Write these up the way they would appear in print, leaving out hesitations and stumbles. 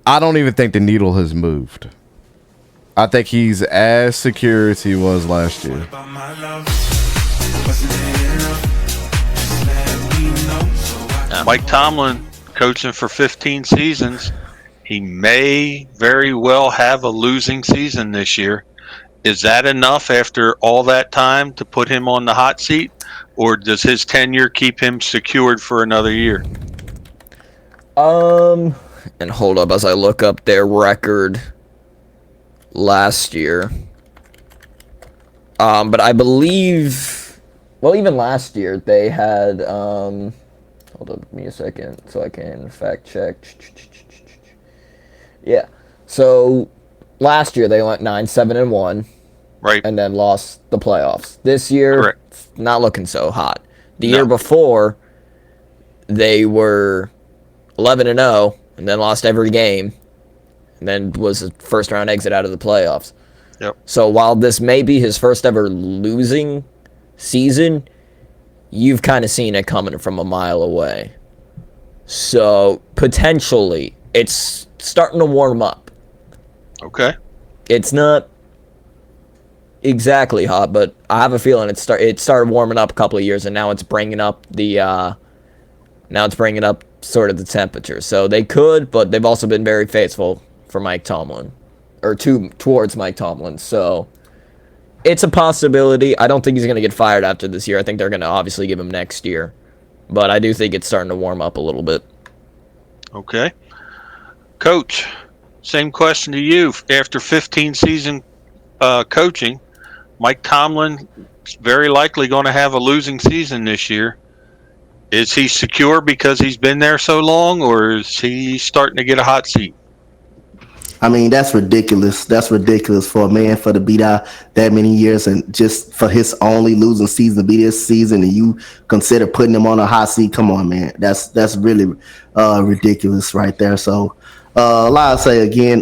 I don't even think the needle has moved. I think he's as secure as he was last year. Mike Tomlin coaching for 15 seasons. He may very well have a losing season this year. Is that enough after all that time to put him on the hot seat? Or does his tenure keep him secured for another year? And hold up as I look up their record last year. But I believe, well, even last year they had, hold up, give me a second so I can fact check. Yeah. So last year they went 9-7-1. Right. And then lost the playoffs. This year, Correct. It's not looking so hot. The year before, they were 11-0 and then lost every game, and then was a first round exit out of the playoffs. Yep. So while this may be his first ever losing season, you've kind of seen it coming from a mile away. So potentially, it's starting to warm up. Okay. It's not exactly hot, but I have a feeling it started warming up a couple of years, and now it's bringing up sort of the temperature. So they could, but they've also been very faithful for Mike Tomlin, or towards Mike Tomlin. So it's a possibility. I don't think he's going to get fired after this year. I think they're going to obviously give him next year, but I do think it's starting to warm up a little bit. Okay. Coach, same question to you. After 15 season coaching, Mike Tomlin is very likely going to have a losing season this year. Is he secure because he's been there so long, or is he starting to get a hot seat? I mean, that's ridiculous. That's ridiculous for a man to beat out that many years, and just for his only losing season to be this season, and you consider putting him on a hot seat. Come on, man. That's really ridiculous right there. So, like I say again,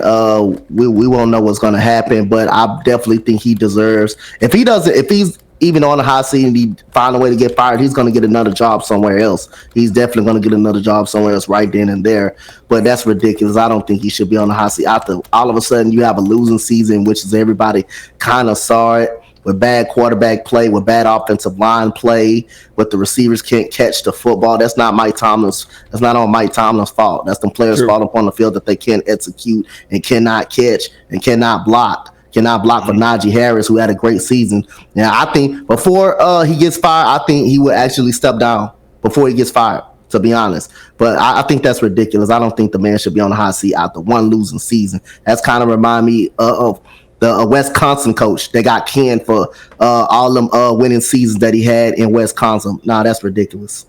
we won't know what's going to happen, but I definitely think he deserves. If he's even on the hot seat and he find a way to get fired, he's going to get another job somewhere else. He's definitely going to get another job somewhere else right then and there. But that's ridiculous. I don't think he should be on the hot seat. After all of a sudden you have a losing season, which is everybody kind of saw it, with bad quarterback play, with bad offensive line play, with the receivers can't catch the football. That's not Mike Tomlin's. That's not on Mike Tomlin's fault. That's the players' fault upon the field that they can't execute and cannot catch and cannot block. Cannot block for Najee Harris, who had a great season. Now, I think before he gets fired, I think he would actually step down before he gets fired, to be honest. But I think that's ridiculous. I don't think the man should be on the hot seat after one losing season. That's kind of remind me of the Wisconsin coach that got canned for all them winning seasons that he had in Wisconsin. Nah, that's ridiculous.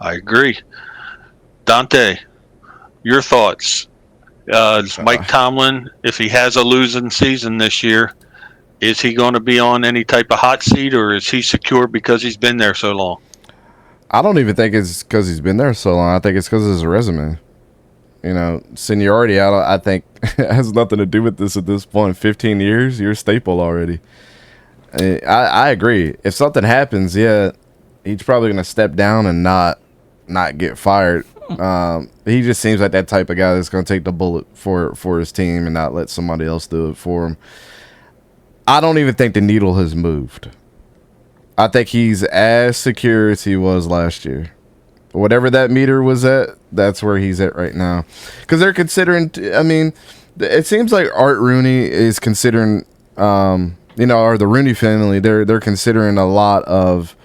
I agree. Dante, your thoughts? Mike Tomlin, if he has a losing season this year, is he going to be on any type of hot seat, or is he secure because he's been there so long? I don't even think it's because he's been there so long. I think it's because of his resume. You know, seniority, I think, has nothing to do with this at this point. 15 years, you're a staple already. I agree. If something happens, yeah, he's probably going to step down and not get fired. He just seems like that type of guy that's going to take the bullet for his team and not let somebody else do it for him. I don't even think the needle has moved. I think he's as secure as he was last year. Whatever that meter was at, that's where he's at right now. Because they're considering, I mean, it seems like Art Rooney is considering, or the Rooney family, they're considering a lot of,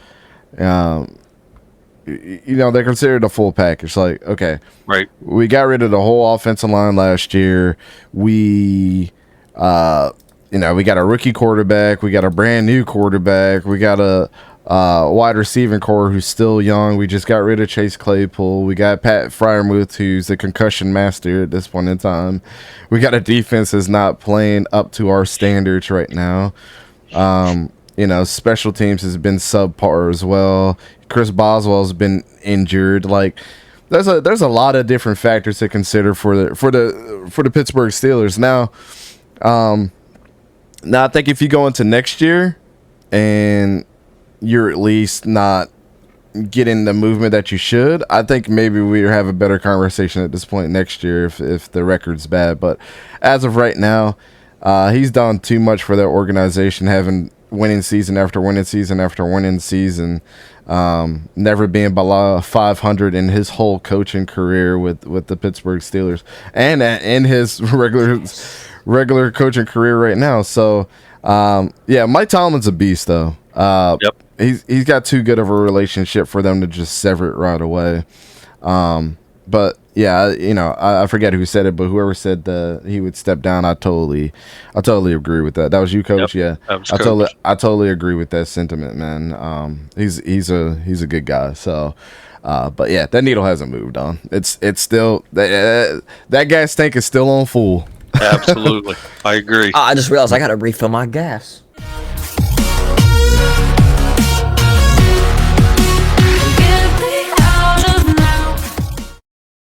they're considered a full package. Like, okay, right, we got rid of the whole offensive line last year. We got a rookie quarterback. We got a brand new quarterback. We got a wide receiving core who's still young. We just got rid of Chase Claypool. We got Pat Freiermuth, who's the concussion master at this point in time. We got a defense that's not playing up to our standards right now. Special teams has been subpar as well. Chris Boswell's been injured. Like, there's a lot of different factors to consider for the Pittsburgh Steelers. Now, I think if you go into next year and you're at least not getting the movement that you should, I think maybe we have a better conversation at this point next year if the record's bad. But as of right now, he's done too much for their organization, having winning season after winning season after winning season, never being below 500 in his whole coaching career with the Pittsburgh Steelers, and in his regular coaching career right now. So yeah, Mike Tomlin's a beast though. Yep. He's got too good of a relationship for them to just sever it right away. But yeah, I forget who said it, but whoever said he would step down, I totally agree with that. That was you, Coach. Yep, Yeah, that was Coach. I totally agree with that sentiment, man. He's a good guy. So, but yeah, that needle hasn't moved on. It's still that gas tank is still on full. Absolutely, I agree. I just realized I gotta refill my gas.